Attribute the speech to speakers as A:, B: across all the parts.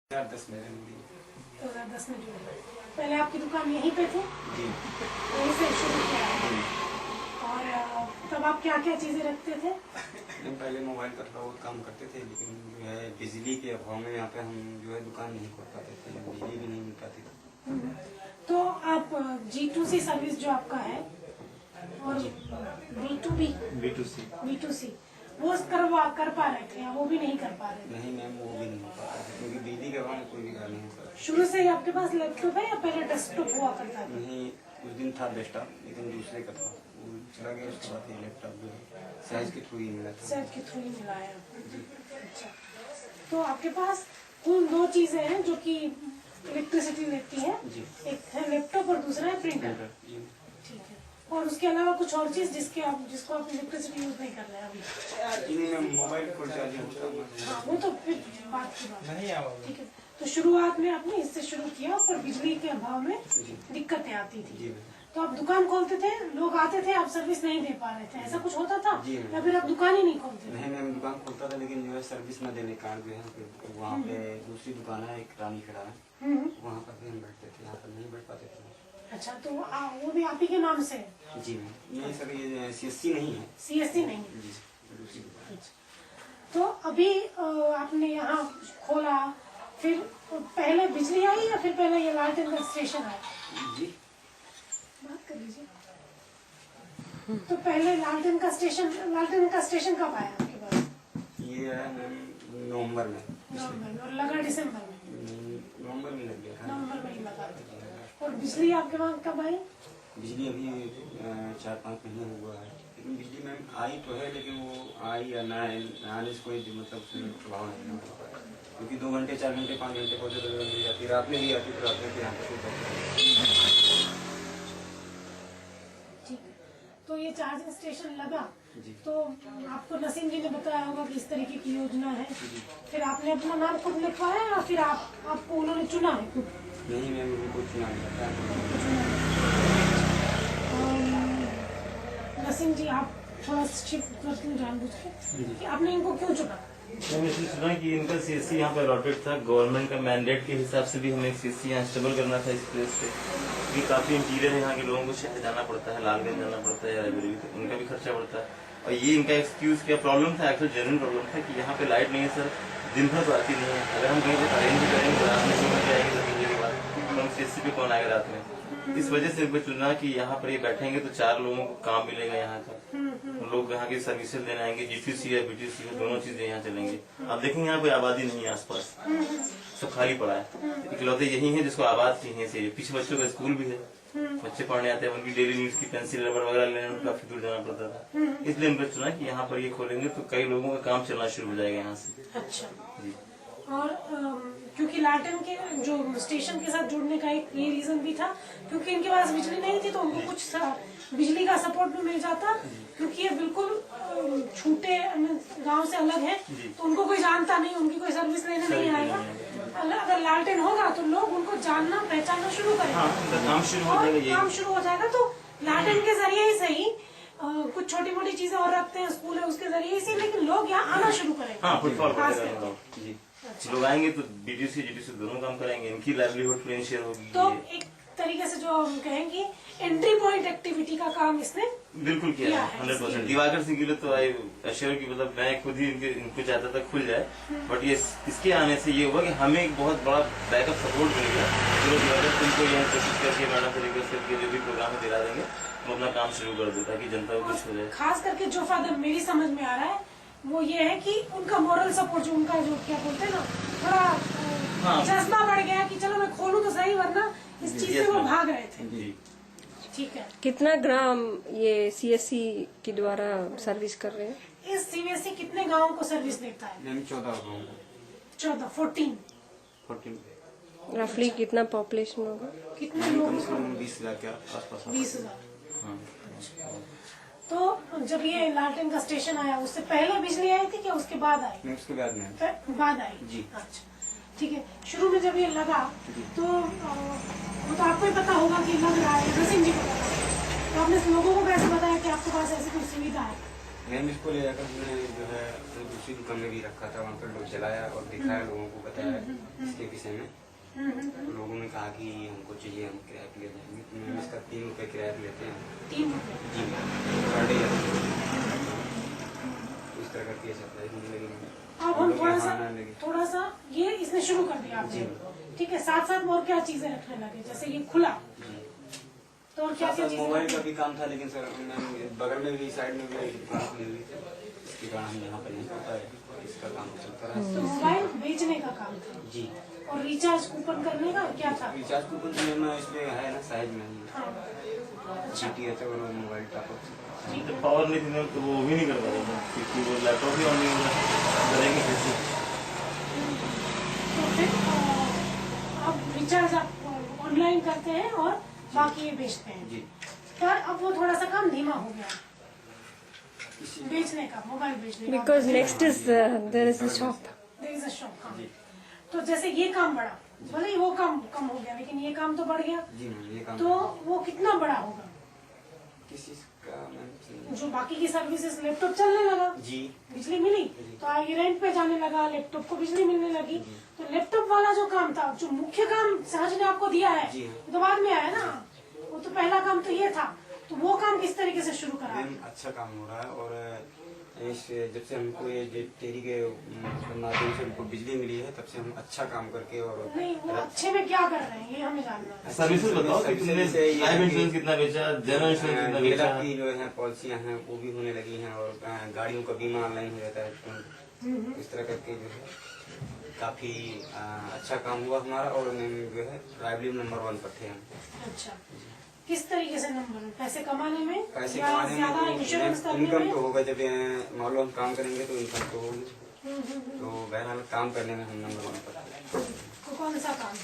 A: 2010 में दी।
B: 2010 में जुड़े। पहले आपकी दुकान यहीं पे थी?
A: जी।
B: यहीं से शुरू किया है। और तब आप क्या क्या चीजें रखते थे?
A: पहले मोबाइल का थोड़ा बहुत काम करते थे, लेकिन जो है बिजली के अभाव में यहाँ पे हम जो है दुकान नहीं खोल पाते थे, बिजली भी नहीं मिल पाती थी।
B: तो आप G2C सर्विस जो आपका है और B2C वो कर पा रहे थे या वो भी नहीं कर पा रहे थे?
A: नहीं मैम, वो भी नहीं हो पाता था क्योंकि बिजली के अभाव में कोई भी काम नहीं होता।
B: शुरू से ही आपके पास लैपटॉप है या पहले डेस्कटॉप हुआ करता था?
A: नहीं, उस दिन था डेस्कटॉप, लेकिन दूसरे का था, वो चला गया। उसके बाद ये लैपटॉप जो है सहज के थ्रू ही मिला था।
B: सहज के थ्रू ही मिला है। अच्छा, तो आपके पास कुल दो चीजें हैं जो कि इलेक्ट्रिसिटी लेती है। एक है लैपटॉप और दूसरा है प्रिंटर। ठीक है। और उसके अलावा कुछ और चीज जिसको आप इलेक्ट्रिसिटी यूज नहीं कर रहे हैं अभी?
A: मोबाइल को चार्जिंग होता।
B: हाँ, वो तो फिर बात की बात नहीं। ठीक है, तो शुरुआत में आपने इससे शुरू किया, पर बिजली के अभाव में दिक्कतें आती थी। तो आप दुकान खोलते थे, लोग आते थे, आप सर्विस नहीं दे पा रहे थे, ऐसा कुछ होता था? या फिर आप दुकान ही नहीं खोलते थे?
A: नहीं, मैं दुकान खोलता था, लेकिन जो है सर्विस न देने के कारण जो है वहाँ पे दूसरी दुकान है, एक रानी खड़ा है, वहाँ पर भी हम बैठते थे, यहाँ पर नहीं बैठ पाते थे।
B: अच्छा, तो वो भी आप ही के नाम से?
A: जी मैम, नहीं सर, ये CSC नहीं है।
B: CSC नहीं है
A: जी, दूसरी दुकान।
B: तो अभी आपने यहाँ खोला, फिर पहले बिजली आई या फिर पहले ये लालटेन का स्टेशन आया?
A: जी,
B: बात कर लीजिए। तो पहले लालटेन का स्टेशन कब आया आपके पास?
A: ये आया मैम नवंबर में।
B: और लगा दिसंबर में?
A: नवंबर में लग गया था।
B: नवंबर में ही लगा। और बिजली आपके वहाँ कब आई?
A: बिजली अभी 4-5 महीने हुआ है, लेकिन बिजली मैम आई तो है, लेकिन वो आई या ना आने से कोई मतलब प्रभाव नहीं हो पाया, क्योंकि 2 घंटे 4 घंटे 5 घंटे पहुँचे तो मिल जाती, रात में भी आती, तो रात में भी यहाँ पर।
B: ठीक है, तो ये चार्जिंग स्टेशन लगा
A: जी।
B: तो आपको नसीम जी ने बताया होगा कि इस तरीके की योजना है, फिर आपने अपना नाम खुद लिखवाया या फिर आपको उन्होंने चुना है खुद?
A: नहीं मैम, उनको चुना नहीं था।
B: नसीम जी, आप थोड़ा शिफ्ट करते हैं जानबूझ के कि आपने इनको क्यों चुना?
C: मैंने इसलिए सुना कि इनका CSC यहाँ पे अलॉटेड था, गवर्नमेंट का मैंडेट के हिसाब से भी हमें CSC यहाँ स्टेबल करना था इस प्लेस पे, क्योंकि काफी इंटीरियर है, यहाँ के लोगों को शहर जाना पड़ता है, लालगंज जाना पड़ता है या रायबरेली, तो उनका भी खर्चा पड़ता है। और ये इनका एक्सक्यूज क्या प्रॉब्लम था, एक्चुअल जेन्युइन प्रॉब्लम था कि यहाँ पे लाइट नहीं है सर, दिन भर तो आती नहीं है। अगर हम कहीं पे अरेंज भी करेंगे तो रात में 2 बजे आएंगे, 10 बजे के बाद, तो हम CSC पे कौन आएगा रात में? इस वजह से इनको चुना कि यहाँ पर ये बैठेंगे तो 4 लोगों को काम मिलेगा यहाँ का, लोग यहाँ की सर्विसेज लेने आएंगे, G2C या B2C दोनों चीजें यहाँ चलेंगी। आप देखेंगे यहाँ कोई आबादी नहीं है आसपास, सब खाली पड़ा है, इकलौते यही है जिसको आबाद चाहिए से। पीछे बच्चों का स्कूल भी है, बच्चे पढ़ने आते हैं, उनकी डेली नीड्स की पेंसिल रबर वगैरह लेने में काफी दूर जाना पड़ता था, इसलिए इनको चुना कि यहाँ पर ये खोलेंगे तो कई लोगों का काम चलना शुरू हो जाएगा यहाँ से।
B: अच्छा
C: जी।
B: और क्योंकि लालटेन के जो स्टेशन के साथ जुड़ने का एक ये रीजन भी था, क्योंकि इनके पास बिजली नहीं थी तो उनको कुछ बिजली का सपोर्ट भी मिल जाता, क्योंकि ये बिल्कुल छूटे गांव से अलग है, तो उनको कोई जानता नहीं, उनकी कोई सर्विस लेने नहीं आएगा। अगर लालटेन होगा तो लोग उनको जानना पहचानना शुरू करेंगे, काम शुरू हो जाएगा। तो लालटेन के जरिए ही सही, कुछ छोटी मोटी चीजें और रखते हैं, स्कूल है उसके जरिए ही सही, लेकिन लोग यहाँ आना शुरू करेंगे।
C: लोग आएंगे तो B2C G2C दोनों काम करेंगे, इनकी लाइवलीहुड इंश्योर होगी।
B: तो एक तरीके से जो हम कहेंगे एंट्री पॉइंट एक्टिविटी का काम इसने
C: बिल्कुल किया है 100%। दिवाकर सिंह के लिए तो आई अश्योर की मतलब मैं खुद ही इनको चाहता था खुल जाए, बट ये इसके आने से ये हुआ कि हमें एक बहुत बड़ा बैकअप सपोर्ट मिल गया। चलो दिवाकर सिंह को यहाँ कोशिश करके मैडम से रिक्वेस्ट करके जो भी प्रोग्राम दिला देंगे हम अपना काम शुरू कर दे ताकि जनता को कुछ हो जाए।
B: खास करके जो फायदा मेरी समझ में आ रहा है वो ये है कि उनका मॉरल सपोर्ट, जो उनका जो क्या बोलते हैं ना, थोड़ा जज्बा बढ़ गया कि चलो मैं खोलूं तो सही, वरना इस चीज से वो भाग रहे थे। ठीक है,
D: कितना ग्राम ये CSC के द्वारा सर्विस कर रहे हैं?
B: इस CSC कितने गाँव को सर्विस देता है?
A: 14 गाँव।
B: 14
D: रफली कितना पॉपुलेशन होगा?
B: कितने लोग?
A: 20,000 के आसपास।
B: 20,000। तो जब ये लालटेन का स्टेशन आया उससे पहले बिजली आई थी क्या उसके बाद आई?
A: नहीं, उसके बाद में।
B: बाद आई
A: जी।
B: अच्छा, ठीक है। शुरू में जब ये लगा तो वो तो आपको ही पता होगा कि लग रहा है, नसीम जी को पता, तो आपने लोगों को कैसे बताया कि आपके पास ऐसी कोई सुविधा है?
A: मैम इसको ले जाकर हमने जो है दूसरी दुकान में भी रखा था, वहाँ पर लोग जलाया और दिखाया, लोगों को बताया इसके विषय विषय में। तो लोगों ने कहा कि हमको चाहिए, हम किराया पे ले जाएंगे। तो मैम इसका 3 रुपये किराया पे लेते हैं
B: 3 रुपये।
A: जी पर डे। इस तरह करके सप्लाई होने लगी मैम।
B: अब हम थोड़ा सा ये इसने शुरू कर दिया आपने, ठीक है। साथ साथ और क्या चीजें रखने लगे, जैसे ये खुला तो और क्या क्या चीजें?
A: मोबाइल का भी काम था, लेकिन सर मैम बगल में भी साइड में भी एक दुकान खुली हुई थी, इसके कारण हम यहाँ पर नहीं होता है, इसका काम चलता रहा।
B: तो मोबाइल बेचने का काम था
A: जी।
B: और रिचार्ज कूपन करने का क्या था?
A: रिचार्ज कूपन तो मैम इसमें है ना साइड में ही।
B: हाँ। अच्छा,
A: GTH और मोबाइल टॉपअप।
C: तो पावर नहीं थी ना, तो वो भी नहीं कर पा रहे थे, क्योंकि वो लैपटॉप भी ऑन नहीं हो रहा, करेंगे कैसे?
B: तो फिर अब रिचार्ज आप ऑनलाइन करते हैं और बाकी ये बेचते हैं
A: जी।
B: पर अब वो थोड़ा सा काम धीमा हो गया बेचने का, मोबाइल बेचने का।
D: Because next is there is a shop.
B: There is a shop, हाँ। तो जैसे ये काम बढ़ा, भले ही वो काम कम हो गया, लेकिन ये काम तो बढ़ गया।
A: जी मैम ये काम
B: तो वो कितना बड़ा होगा?
A: किस चीज का मैम?
B: जो बाकी की सर्विसेज, लैपटॉप चलने लगा,
A: जी
B: बिजली मिली, तो आगे रेंट पे जाने लगा, लैपटॉप को बिजली मिलने लगी। तो लैपटॉप वाला जो काम था, जो मुख्य काम सहज ने आपको दिया है,
A: जी।
B: वो तो बाद में आया ना, वो तो पहला काम तो ये था। तो वो काम किस तरीके से शुरू करा?
A: मैम अच्छा काम हो रहा है, और इस जब से हमको ये टेरी के माध्यम से हमको बिजली मिली है, तब से हम अच्छा काम करके और
B: नहीं, वो अच्छे में क्या कर रहे हैं ये हमें जानना है।
C: सर्विसेज बताओ कि तुमने लाइफ इंश्योरेंस कितना बेचा, जनरल इंश्योरेंस कितना बेचा?
A: की जो है पॉलिसियाँ हैं वो भी होने लगी हैं, और गाड़ियों का बीमा ऑनलाइन हो जाता है। इस तरह करके जो है काफी अच्छा काम हुआ हमारा, और जो है राइवली नंबर 1 पर थे हम।
B: अच्छा, किस तरीके से नंबर? पैसे कमाने में
A: पैसे
B: या
A: कमाने
B: ज्यादा
A: में
B: इंश्योरेंस करने
A: इनकम
B: में?
A: तो होगा, जब मान लो हम काम करेंगे तो इनकम तो होगी। तो बहरहाल काम करने में हम नंबर 1 पर थे।
B: तो कौन सा काम?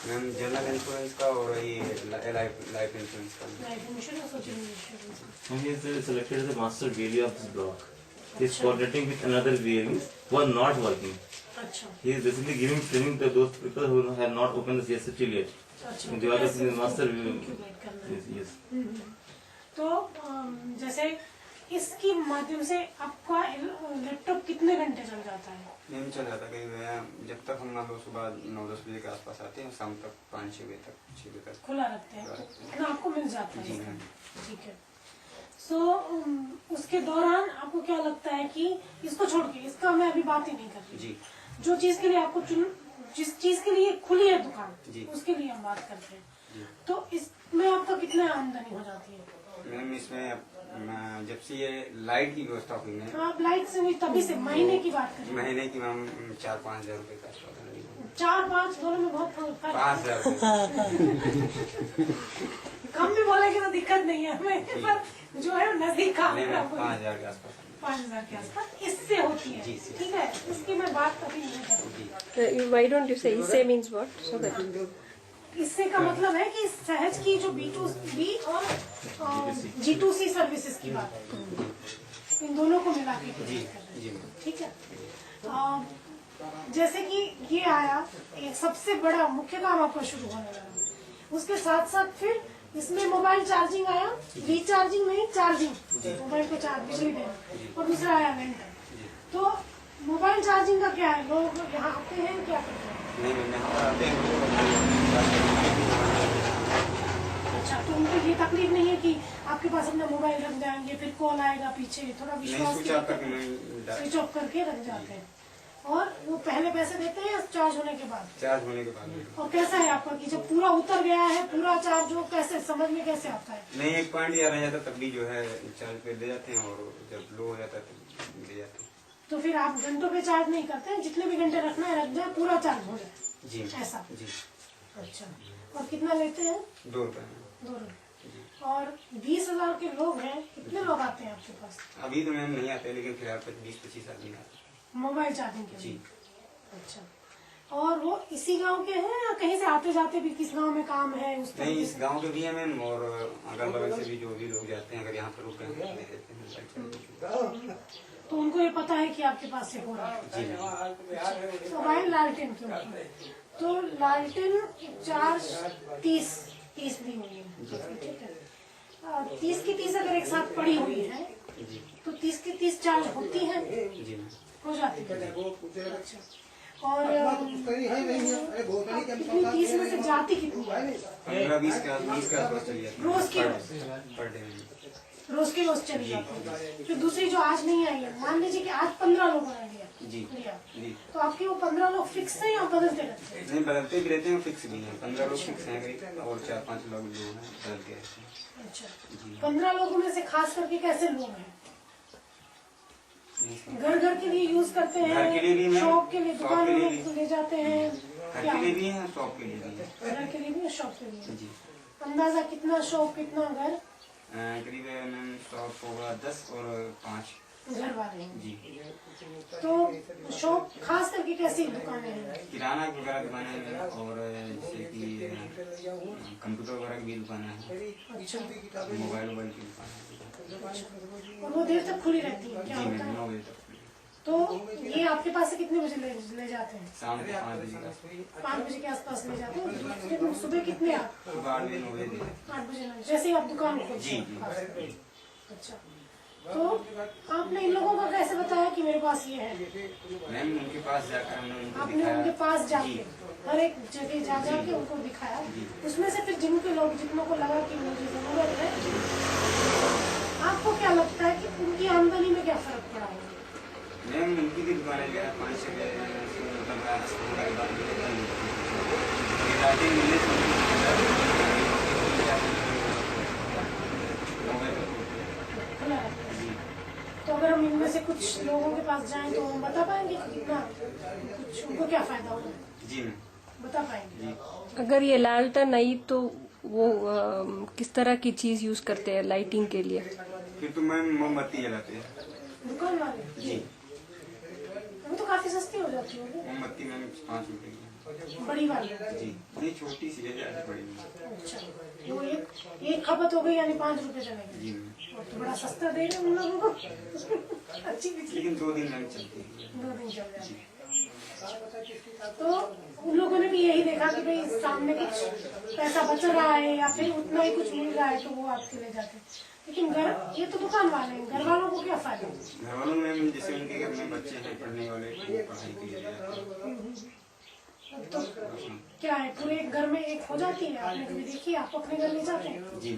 A: मैम जनरल इंश्योरेंस का और ये लाइफ इंश्योरेंस का।
B: लाइफ इंश्योरेंस और general insurance.
C: He is selected as the master VLE of this block. He is coordinating with another VLEs who are not working.
B: अच्छा,
C: He is basically giving training to those people who have not opened the CSC till yet.
B: अच्छा।
C: They are the master
B: Incubate करना है।
C: yes.
B: तो जैसे इसकी माध्यम से आपका लैपटॉप कितने घंटे चल जाता है?
A: मैम चल जाता है कहीं, जब तक हम मान लो सुबह 9-10 बजे के आसपास आते हैं, शाम तक 5-6 बजे तक 6 बजे तक
B: खुला रखते हैं, तो इतना आपको मिल जाता है
A: जी
B: इसका।
A: मैम।
B: ठीक है। सो उसके दौरान आपको क्या लगता है कि इसको छोड़ के, इसका मैं अभी बात ही नहीं कर रही,
A: जी
B: जो चीज के लिए आपको जिस चीज के लिए खुली है दुकान,
A: जी।
B: उसके लिए हम बात करते हैं।
A: जी।
B: तो इसमें आपका कितना आमदनी हो जाती है?
A: मैम इसमें जब से ये लाइट की व्यवस्था हुई है,
B: तो आप लाइट से नहीं, तभी से महीने की बात करें।
A: महीने की मैम 4-5 हजार रुपए का आसपास है।
B: 4-5 दोनों में बहुत फर्क है।
A: 5 हजार
B: कम भी बोलेंगे तो दिक्कत नहीं है हमें, पर जो है नजदीक का
A: नहीं मैम,
B: आंकड़ा
A: 5 हजार के आसपास।
B: 5,000 के आसपास इससे होती है।
A: जी।
B: ठीक है, इसकी मैं बात कभी नहीं करूँगी।
D: Why don't you say isse means what? So that
B: इससे का मतलब है कि सहज की जो B2B और G2C सर्विसेज की बात है, इन दोनों को मिला के
A: जी
B: बात कर रहे हैं।
A: जी मैम।
B: ठीक है। जैसे कि ये आया, एक सबसे बड़ा मुख्य काम आपका शुरू होने लगा, उसके साथ साथ फिर इसमें मोबाइल चार्जिंग आया, रिचार्जिंग नहीं, चार्जिंग, मोबाइल को चार्ज बिजली देना, और दूसरा आया रेंट। तो मोबाइल चार्जिंग का क्या है, लोग यहाँ आते हैं क्या करते हैं?
A: नहीं मैम, यहाँ पर आते हैं।
B: अच्छा, तो उनको ये तकलीफ नहीं है कि आपके पास अपना मोबाइल रख जाएंगे, फिर कॉल आएगा पीछे, थोड़ा
A: नहीं
B: विश्वास
A: स्विच ऑफ करके मैम,
B: स्विच ऑफ करके रख जाते हैं। और वो पहले पैसे देते हैं चार्ज होने के बाद?
A: चार्ज होने के बाद।
B: और कैसा है आपका कि जब पूरा उतर गया है, पूरा चार्ज हो, कैसे समझ में कैसे आता है?
A: नहीं, 1 पॉइंट या रह जाता तब भी जो है चार्ज पे दे जाते हैं, और जब लो हो जाता है तो दे जाते हैं।
B: तो फिर आप घंटों पे चार्ज नहीं करते हैं, जितने भी घंटे रखना है रख जाए, पूरा चार्ज हो जाए?
A: जी
B: ऐसा?
A: जी।
B: अच्छा, और कितना लेते हैं?
A: 2 रुपए।
B: 2 रुपए। और 20,000 के लोग हैं, कितने लोग आते हैं आपके पास
A: अभी तो मैम नहीं आते, लेकिन फिलहाल 20-25 आदमी आते हैं।
B: मोबाइल चार्जिंग के
A: जी।
B: लिए? अच्छा, और वो इसी गांव के हैं या कहीं से आते जाते भी, किस गांव में काम है उस
A: नहीं,
B: तरीके
A: इस
B: से?
A: गांव के भी हैं मैम, और अगल बगल से भी जो भी लोग जाते हैं, अगर यहाँ पर रुके हैं तो ले लेते हैं।
B: तो उनको ये पता है कि आपके पास से हो रहा है?
A: जी मैम।
B: तो भाई लालटेन क्यों? तो लालटेन चार्ज 30 दी हुई है, ठीक है। 30 की 30 अगर एक साथ पड़ी हुई है,
A: जी
B: तो 30 की 30 चार्ज होती है,
A: जी मैम।
B: हो जाती है। अच्छा, और कितनी 30 में से जाती कितनी है?
A: 15-20 के आसपास चली जाती है
B: रोज की
A: पर डे में।
B: रोज की रोज चली जाती है। जो दूसरी जो आज नहीं आई है, मान लीजिए कि आज 15 लोगों ने
A: जी
B: लिया,
A: जी।
B: तो आपके वो 15 लोग फिक्स है या बदलते रहते हैं?
A: नहीं, बदलते भी रहते हैं, फिक्स भी हैं। 15 लोग फिक्स हैं करीब, और 4-5 लोग जो हैं बदलते रहते हैं।
B: अच्छा, 15 लोगों में से खास करके कैसे लोग हैं? घर घर के लिए यूज करते हैं,
A: घर के लिए भी हैं,
B: शॉप के लिए,
A: शॉप
B: दुकान
A: के लिए
B: में
A: भी।
B: ले जाते हैं,
A: घर
B: क्या
A: के लिए भी हैं, शॉप के लिए भी हैं।
B: घर के लिए भी, शॉप के लिए।
A: जी।
B: अंदाजा कितना शॉप कितना घर?
A: करीब मैम शॉप होगा 10 और 5
B: घर वाले हैं।
A: जी।
B: तो शॉप खास करके कैसी दुकानें हैं?
A: किराना वगैरह दुकानें हैं, और जैसे कि कंप्यूटर वगैरह की भी दुकानें हैं,
B: अच्छा,
A: मोबाइल की दुकान है।
B: और वो देर तक खुली रहती है, क्या
A: जी
B: होता
A: मैम,
B: है?
A: 9 बजे तक।
B: तो ये आपके पास से कितने बजे ले जाते हैं?
A: शाम के 5 बजे के आसपास।
B: 5 बजे के आसपास ले जाते हैं। फिर सुबह कितने आप?
A: सुबह 8 बजे 9 बजे।
B: 8 बजे ना, जैसे ही आप दुकान खोलते
A: जी
B: हैं।
A: जी।
B: अच्छा, तो आपने इन लोगों को कैसे बताया कि मेरे पास ये है?
A: मैम उनके पास जाकर हमने उनको
B: आपने
A: दिखाया।
B: उनके पास
A: जी।
B: जाके हर एक जगह जा के उनको दिखाया। उसमें से फिर जितनों को लगा कि मुझे जरूरत है, आपको क्या लगता है कि उनकी आमदनी में क्या फर्क पड़ा होगा?
A: मैम उनकी भी दुकानें जो है 5-6 बजे से मतलब रात होने के बाद भी बंद होती हैं। रातें मिलने से
B: खुला रहता है। तो अगर हम इनमें से कुछ लोगों के पास जाएं तो हम बता पाएंगे कि कितना कुछ उनको क्या फायदा होगा?
A: जी मैम
B: बता पाएंगे।
A: जी।
D: अगर ये लालटेन आई तो वो किस तरह की चीज यूज करते हैं लाइटिंग के लिए?
A: फिर तो मैम मोमबत्ती जलाते हैं।
B: दुकान वाले
A: जी।
B: वो तो काफी सस्ती हो जाती होगी,
A: मोमबत्ती मैम 5 रुपए की है।
B: बड़ी वाली।
A: जी, नहीं छोटी सी है, ज्यादा बड़ी नहीं।
B: अच्छा, वो एक खपत हो गई यानी 5 रुपए चलेंगे।
A: जी मैम,
B: और तो बड़ा सस्ता दे रहे हैं उन लोगों को। अच्छी बिजली
A: लेकिन 2 दिन मैम चलती है।
B: 2 दिन चल जाती है। तो उन लोगों ने भी यही देखा कि भाई सामने कुछ पैसा बच रहा है या फिर उतना ही कुछ मिल रहा है, तो वो आपके ले जाते हैं। लेकिन ये तो दुकान वाले हैं, घर वालों को क्या फायदा?
A: घर वालों में जैसे उनके घर में बच्चे हैं पढ़ने वाले, वो पढ़ाई के लिए जाते हैं।
B: तो क्या है, पूरे एक घर में एक हो जाती है? आपने कभी देखी? आप अपने घर ले जाते हैं?
A: जी।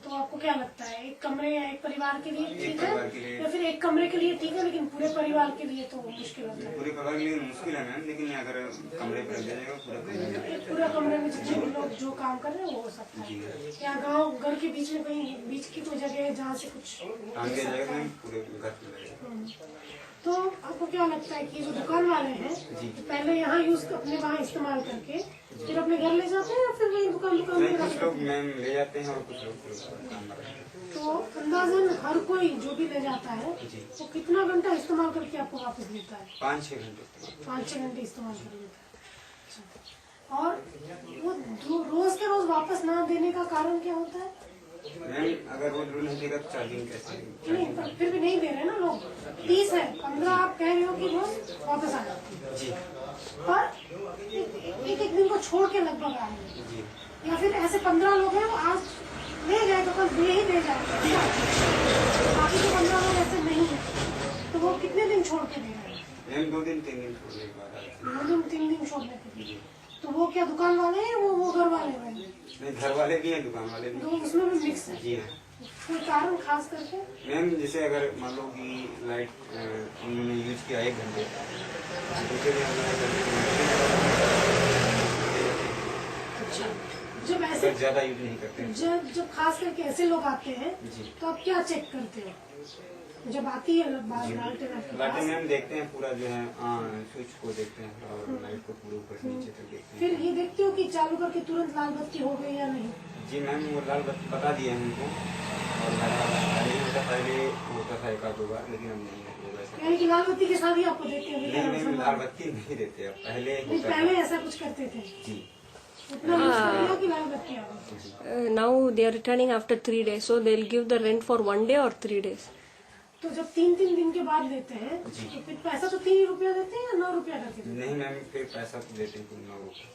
B: तो आपको क्या लगता है, एक कमरे या एक परिवार के लिए ठीक
A: परिवार के
B: है,
A: लिए।
B: या फिर एक कमरे के लिए ठीक है लेकिन पूरे परिवार के लिए तो मुश्किल होता है?
A: पूरे परिवार के लिए मुश्किल है मैम, लेकिन अगर कमरे पर दे जाएगा पूरा कमरे में।
B: एक पूरा कमरे में जितने भी लोग जो काम कर रहे हैं वो हो सकता
A: जी।
B: है। या गांव घर के बीच में कहीं बीच की कोई जगह है जहाँ से कुछ
A: काम दिया जाएगा मैम, पूरे घर पे लगेगा।
B: तो आपको क्या लगता है कि जो दुकान वाले हैं तो पहले यहाँ यूज अपने वहाँ इस्तेमाल करके फिर अपने घर ले जाते हैं या फिर वही दुकान
A: नहीं,
B: पे
A: कुछ
B: रखते
A: लोग
B: हैं?
A: मैम ले जाते हैं और कुछ लोग काम करते हैं।
B: तो अंदाजन हर कोई जो भी ले जाता है
A: जी।
B: वो कितना घंटा इस्तेमाल करके आपको वापस देता है?
A: 5-6 घंटे।
B: 5-6 घंटे इस्तेमाल कर लेता है। अच्छा। और वो रोज के रोज वापस ना देने का कारण क्या होता है?
A: मैम अगर वो रूल नहीं देगा तो चार्जिंग कैसे?
B: नहीं, पर फिर भी नहीं दे रहे ना लोग। 30 है, 15 आप कह रहे हो कि रोज वापस आ जाते हैं,
A: जी
B: पर एक दिन को छोड़ के लगभग आ रहे हैं।
A: जी।
B: या फिर ऐसे 15 लोग हैं वो आज ले गए तो कल दे ही दे जाएंगे। बाकी तो 15 लोग ऐसे नहीं है, तो वो कितने दिन छोड़ के दे रहे हैं?
A: मैम 2-3 दिन छोड़ने के बाद आते हैं।
B: 2 दिन 3 दिन छोड़ने के लिए। तो वो क्या दुकान वाले हैं, वो घर वाले हैं?
A: नहीं, घर वाले भी हैं, दुकान वाले भी।
B: तो उसमें भी मिक्स है।
A: जी हाँ
B: कोई कारण खास करके?
A: मैम, जैसे अगर मान लो कि लाइट उन्होंने यूज किया 1 घंटे, दूसरे दिन
B: अच्छा, जब ऐसे
A: अगर ज्यादा यूज नहीं करते हैं।
B: जब खास करके ऐसे लोग आते हैं
A: जी।
B: तो आप क्या चेक करते हो जब आती है लालटेन आपके
A: लाइटिंग
B: पास?
A: मैम देखते हैं पूरा जो है स्विच को देखते हैं और लाइट को पूरे ऊपर से नीचे तक देखते हैं।
B: फिर ये देखते हो कि चालू करके तुरंत लाल बत्ती हो गई या नहीं?
A: जी मैम, वो लाल बत्ती बता दिए हैं उनको, और पहले होता था 1-2 बार, लेकिन अब नहीं है वैसा।
B: यानी कि लाल बत्ती के साथ ही आपको देते हैं?
A: नहीं मैम, लाल बत्ती नहीं देते अब, पहले
B: नहीं,
A: होता
B: पहले
A: था।
B: ऐसा कुछ करते थे?
A: जी
B: उतना यूज कर लिया कि लाल बत्ती आ गई?
D: Now they are returning after 3 days, so they'll give the rent for 1 day or 3 days.
B: तो जब 3 दिन के बाद देते हैं
A: जी।
B: तो फिर पैसा तो 3 रुपया देते हैं या 9 रुपया करके देते हैं?
A: नहीं मैम, फिर पैसा तो देते हैं 9 रुपये।